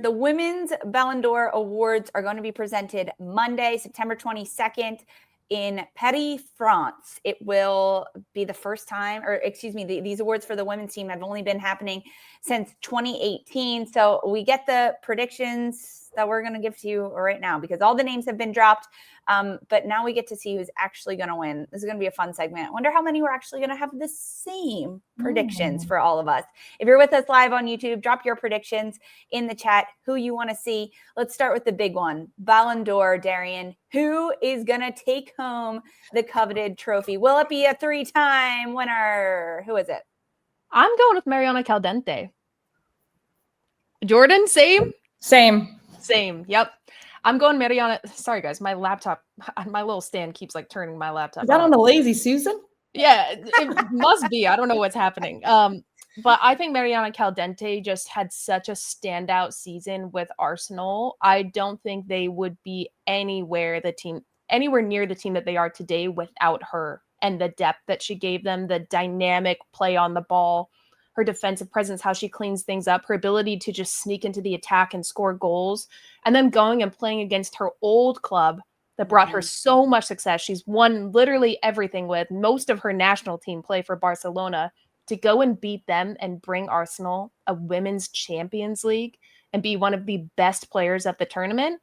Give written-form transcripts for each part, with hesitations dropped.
The Women's Ballon d'Or Awards are going to be presented Monday, September 22nd in Paris, France. It will be the first time, these awards for the women's team have only been happening since 2018. So we get the predictions that we're going to give to you right now because all the names have been dropped. But now we get to see who's actually going to win. This is going to be a fun segment. I wonder how many we're actually going to have the same predictions for all of us. If you're with us live on YouTube, drop your predictions in the chat, who you want to see. Let's start with the big one, Ballon d'Or, Darian. Who is going to take home the coveted trophy? Will it be a 3-time winner? Who is it? I'm going with Mariana Caldente. Jordan, same? Same. Yep. I'm going Mariana. Sorry, guys. My laptop, my little stand keeps like turning my laptop. Is that on the lazy Susan? Yeah, it must be. I don't know what's happening. But I think Mariana Caldente just had such a standout season with Arsenal. I don't think they would be anywhere near the team that they are today without her and the depth that she gave them, the dynamic play on the ball, her defensive presence, how she cleans things up, her ability to just sneak into the attack and score goals, and then going and playing against her old club that brought her so much success. She's won literally everything with most of her national team play for Barcelona. To go and beat them and bring Arsenal a Women's Champions League and be one of the best players at the tournament,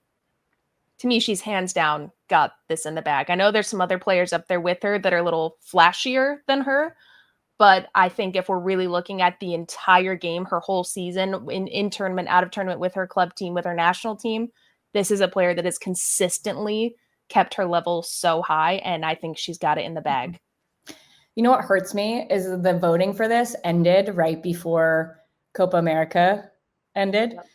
to me, she's hands down got this in the bag. I know there's some other players up there with her that are a little flashier than her, but I think if we're really looking at the entire game, her whole season in tournament, out of tournament with her club team, with her national team, this is a player that has consistently kept her level so high, and I think she's got it in the bag. You know what hurts me is the voting for this ended right before Copa America ended. Yep.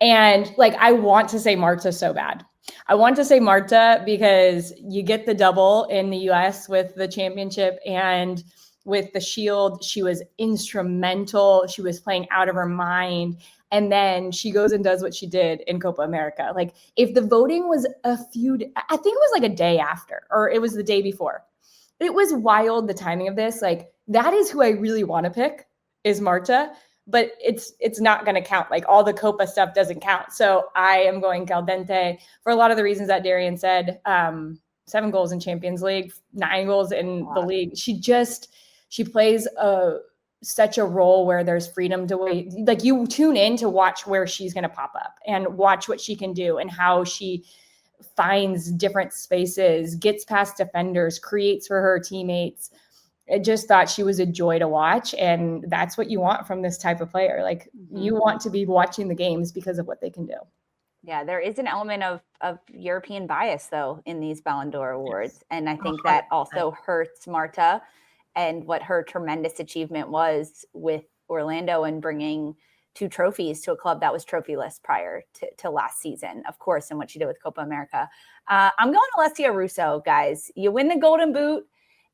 And like, I want to say Marta so bad. I want to say Marta because you get the double in the US with the championship and with the Shield. She was instrumental. She was playing out of her mind. And then she goes and does what she did in Copa America. Like, if the voting was I think it was like a day after, or it was the day before. It was wild, the timing of this. Like, that is who I really want to pick is Marta, but it's not going to count. Like, all the Copa stuff doesn't count. So I am going Caldente for a lot of the reasons that Darian said. 7 goals in Champions League, 9 goals in the league. She plays such a role where there's freedom to wait. Like, you tune in to watch where she's going to pop up and watch what she can do and how she finds different spaces, gets past defenders, creates for her teammates. I just thought she was a joy to watch. And that's what you want from this type of player. Like, you want to be watching the games because of what they can do. Yeah, there is an element of European bias, though, in these Ballon d'Or awards. Yes. And I think that also hurts Marta and what her tremendous achievement was with Orlando and bringing 2 trophies to a club that was trophyless prior to last season, of course, and what she did with Copa America. I'm going Alessia Russo, guys. You win the Golden Boot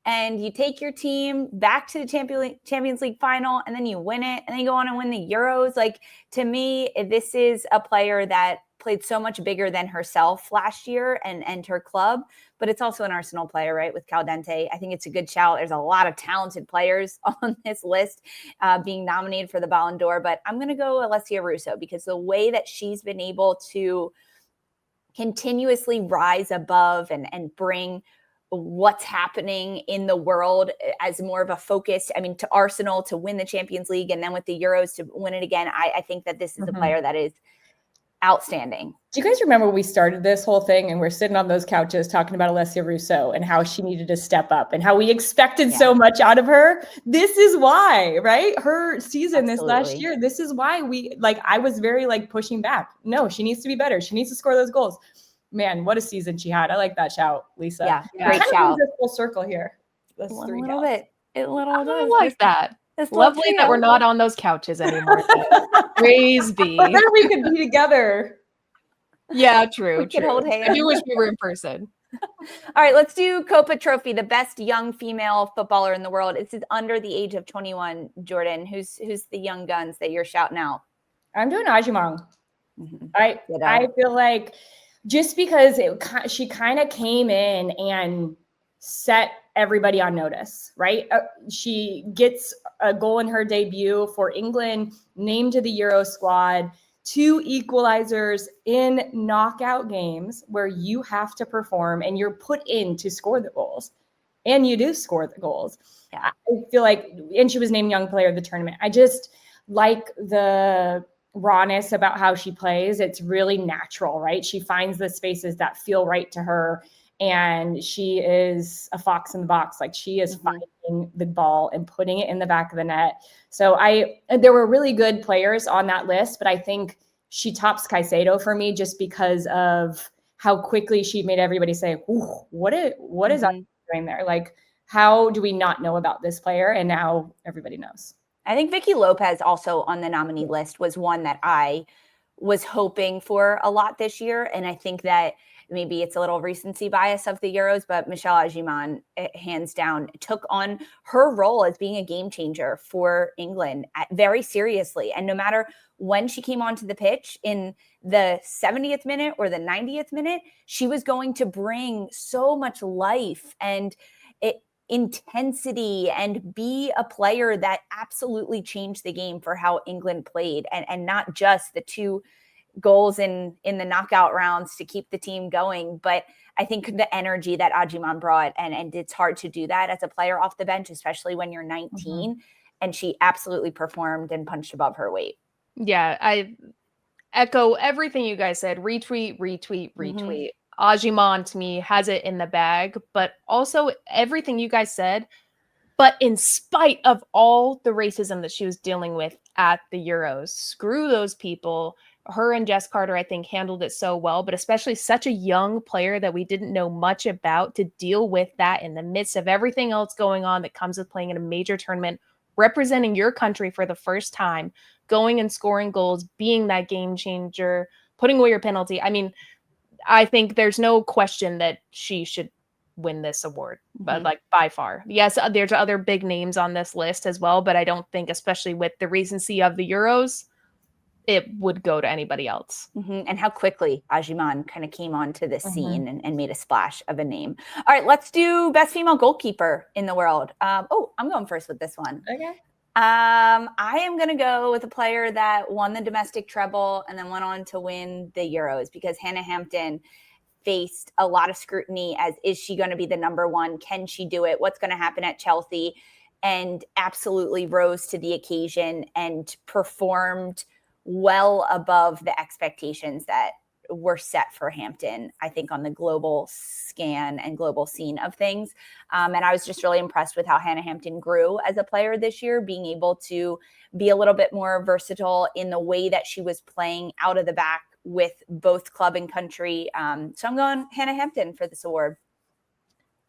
and you take your team back to the Champions League final, and then you win it, and then you go on and win the Euros. Like, to me, this is a player that played so much bigger than herself last year and her club, but it's also an Arsenal player, right, with Caldente. I think it's a good shout. There's a lot of talented players on this list being nominated for the Ballon d'Or, but I'm going to go Alessia Russo because the way that she's been able to continuously rise above and bring what's happening in the world as more of a focus, I mean, to Arsenal to win the Champions League and then with the Euros to win it again, I think that this is a player that is outstanding. Do you guys remember when we started this whole thing and we're sitting on those couches talking about Alessia Russo and how she needed to step up and how we expected so much out of her? This is why, right? Her season this last year, this is why I was very pushing back. No, she needs to be better. She needs to score those goals. Man, what a season she had. I like that shout, Lisa. Yeah. Great shout. Full circle here. A little bit. I like that. It's lovely that we're not on those couches anymore. Praise be. But then we could be together. Yeah, true. We could hold hands. I do wish we were in person. All right, let's do Kopa Trophy, the best young female footballer in the world. It's under the age of 21. Jordan, who's the young guns that you're shouting out? I'm doing Ajimang. I feel like just because she kind of came in and set everybody on notice, right? She gets a goal in her debut for England, named to the Euro squad, 2 equalizers in knockout games where you have to perform and you're put in to score the goals. And you do score the goals. Yeah. I feel like, and she was named Young Player of the Tournament. I just like the rawness about how she plays. It's really natural, right? She finds the spaces that feel right to her. And she is a fox in the box. Like, she is finding the ball and putting it in the back of the net. So there were really good players on that list, but I think she tops Caicedo for me just because of how quickly she made everybody say, "Ooh, what is that doing there? Like, how do we not know about this player?" And now everybody knows. I think Vicky Lopez, also on the nominee list, was one that I was hoping for a lot this year. And I think that maybe it's a little recency bias of the Euros, but Michelle Agiman, hands down, took on her role as being a game changer for England very seriously. And no matter when she came onto the pitch, in the 70th minute or the 90th minute, she was going to bring so much life and intensity and be a player that absolutely changed the game for how England played, and not just the 2 goals in the knockout rounds to keep the team going. But I think the energy that Agiman brought, and it's hard to do that as a player off the bench, especially when you're 19. And she absolutely performed and punched above her weight. Yeah, I echo everything you guys said. Retweet. Agiman, to me, has it in the bag, but also everything you guys said. But in spite of all the racism that she was dealing with at the Euros, screw those people. Her and Jess Carter, I think, handled it so well, but especially such a young player that we didn't know much about, to deal with that in the midst of everything else going on that comes with playing in a major tournament, representing your country for the first time, going and scoring goals, being that game changer, putting away your penalty. I mean, I think there's no question that she should win this award, but like, by far. Yes, there's other big names on this list as well, but I don't think, especially with the recency of the Euros, it would go to anity else. And how quickly Agiman kind of came onto the scene and made a splash of a name. All right, let's do best female goalkeeper in the world. I'm going first with this one. Okay. I am going to go with a player that won the domestic treble and then went on to win the Euros, because Hannah Hampton faced a lot of scrutiny as, is she going to be the number one? Can she do it? What's going to happen at Chelsea? And absolutely rose to the occasion and performed well above the expectations that were set for Hampton, I think, on the global scan and global scene of things. And I was just really impressed with how Hannah Hampton grew as a player this year, being able to be a little bit more versatile in the way that she was playing out of the back with both club and country. So I'm going Hannah Hampton for this award.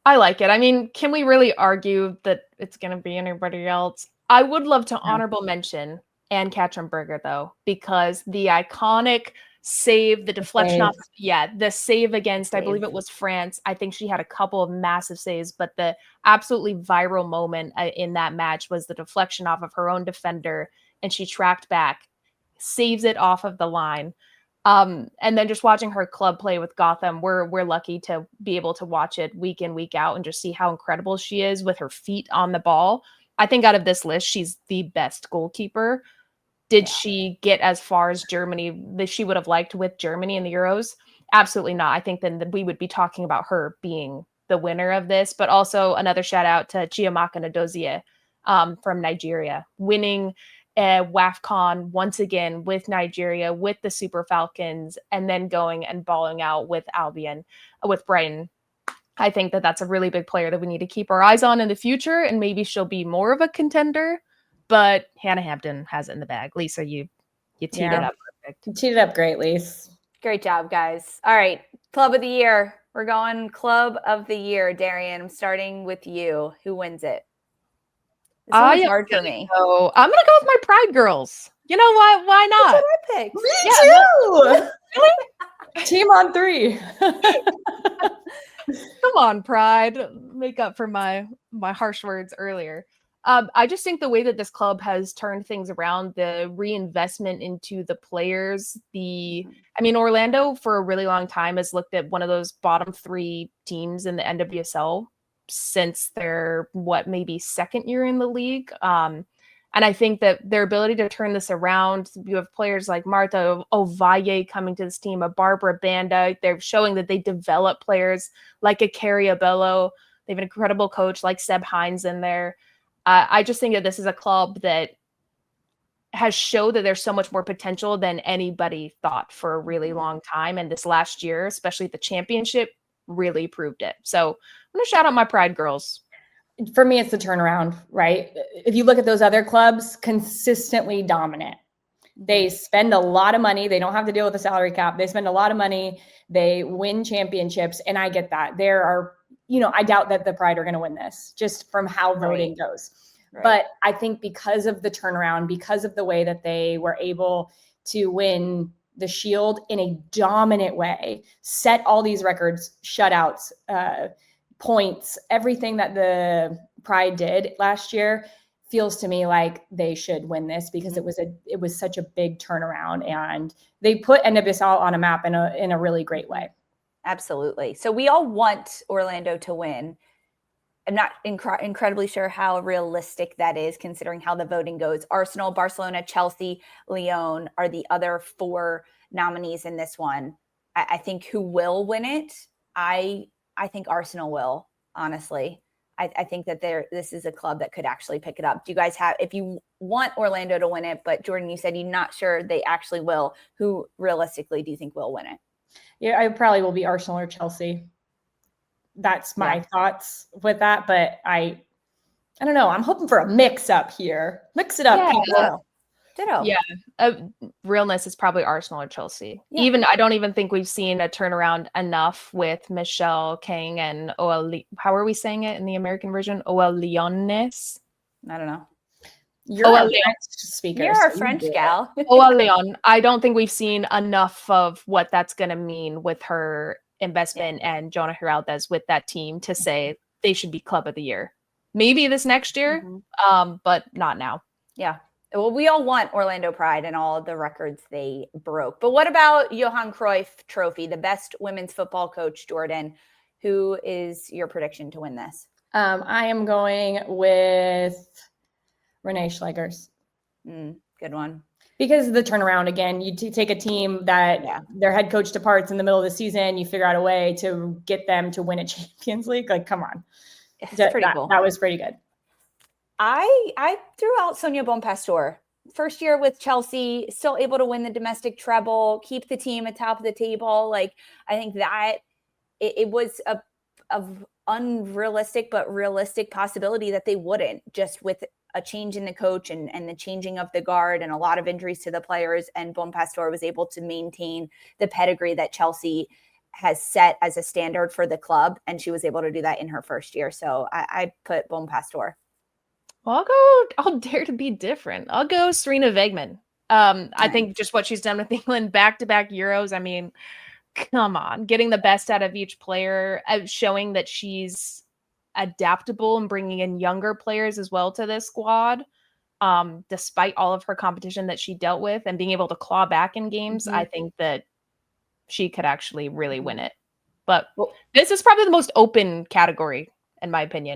I like it. I mean, can we really argue that it's going to be anybody else? I would love to honorable mention Anne Katrin-Berger, though, because the iconic save, the deflection off, the save against, I believe it was France. I think she had a couple of massive saves, but the absolutely viral moment in that match was the deflection off of her own defender, and she tracked back, saves it off of the line. And then just watching her club play with Gotham, we're lucky to be able to watch it week in, week out, and just see how incredible she is with her feet on the ball. I think out of this list, she's the best goalkeeper. Did she get as far as Germany that she would have liked with Germany in the Euros? Absolutely not. I think then that we would be talking about her being the winner of this, but also another shout out to Chiamaka Nnadozie from Nigeria, winning WAFCON once again with Nigeria, with the Super Falcons, and then going and balling out with Albion, with Brighton. I think that that's a really big player that we need to keep our eyes on in the future, and maybe she'll be more of a contender. But Hannah Hampton has it in the bag. Lisa, you teed it up perfect. You teed it up great, Lisa. Great job, guys. All right, Club of the Year. We're going Club of the Year. Darian, I'm starting with you. Who wins it? This one's hard for me. I'm going to go with my Pride girls. You know why? Why not? That's what I picked. Me too. Really? Team on 3. Come on, Pride. Make up for my harsh words earlier. I just think the way that this club has turned things around, the reinvestment into the players, Orlando for a really long time has looked at one of those bottom 3 teams in the NWSL since their maybe second year in the league. And I think that their ability to turn this around, you have players like Marta Ovalle coming to this team, a Barbara Banda. They're showing that they develop players like a Carrie Abello. They have an incredible coach like Seb Hines in there. I just think that this is a club that has showed that there's so much more potential than anybody thought for a really long time. And this last year, especially the championship, really proved it. So I'm going to shout out my Pride girls. For me, it's the turnaround, right? If you look at those other clubs, consistently dominant. They spend a lot of money. They don't have to deal with the salary cap. They spend a lot of money. They win championships. And I get that. There are, I doubt that the Pride are going to win this just from how voting goes. Right. But I think because of the turnaround, because of the way that they were able to win the Shield in a dominant way, set all these records, shutouts, points, everything that the Pride did last year feels to me like they should win this because it was such a big turnaround and they put NWSL on a map in a really great way. Absolutely. So we all want Orlando to win. I'm not incredibly sure how realistic that is considering how the voting goes. Arsenal, Barcelona, Chelsea, Lyon are the other 4 nominees in this one. I think who will win it? I think Arsenal will, honestly. I think that this is a club that could actually pick it up. Do you guys have, if you want Orlando to win it, but Jordan, you said you're not sure they actually will, who realistically do you think will win it? Yeah, I probably will be Arsenal or Chelsea. That's my thoughts with that, but I don't know. I'm hoping for a mix up here. Mix it up, people. Ditto. Yeah, realness is probably Arsenal or Chelsea. Yeah. I don't even think we've seen a turnaround enough with Michelle King and how are we saying it in the American version? Leones. I don't know. You're a French speaker. You're a French gal. Leon. I don't think we've seen enough of what that's going to mean with her investment and Jonah Heraldez with that team to say they should be club of the year. Maybe this next year, but not now. Yeah. Well, we all want Orlando Pride and all of the records they broke. But what about Johann Cruyff Trophy, the best women's football coach, Jordan? Who is your prediction to win this? I am going with Renee Schlegers. Good one. Because of the turnaround, again, you take a team that their head coach departs in the middle of the season, you figure out a way to get them to win a Champions League. Like, come on. It's pretty cool. That was pretty good. I threw out Sonia Bonpastor. First year with Chelsea, still able to win the domestic treble, keep the team atop of the table. Like, I think that it was a unrealistic but realistic possibility that they wouldn't, just with a change in the coach and the changing of the guard and a lot of injuries to the players. And Bonpastor was able to maintain the pedigree that Chelsea has set as a standard for the club. And she was able to do that in her first year. So I put Bonpastor. Well, I'll dare to be different. I'll go Serena Wegman. I think just what she's done with England, back-to-back Euros. I mean, come on, getting the best out of each player, showing that she's adaptable and bringing in younger players as well to this squad, despite all of her competition that she dealt with and being able to claw back in games. I think that she could actually really win it. But this is probably the most open category, in my opinion.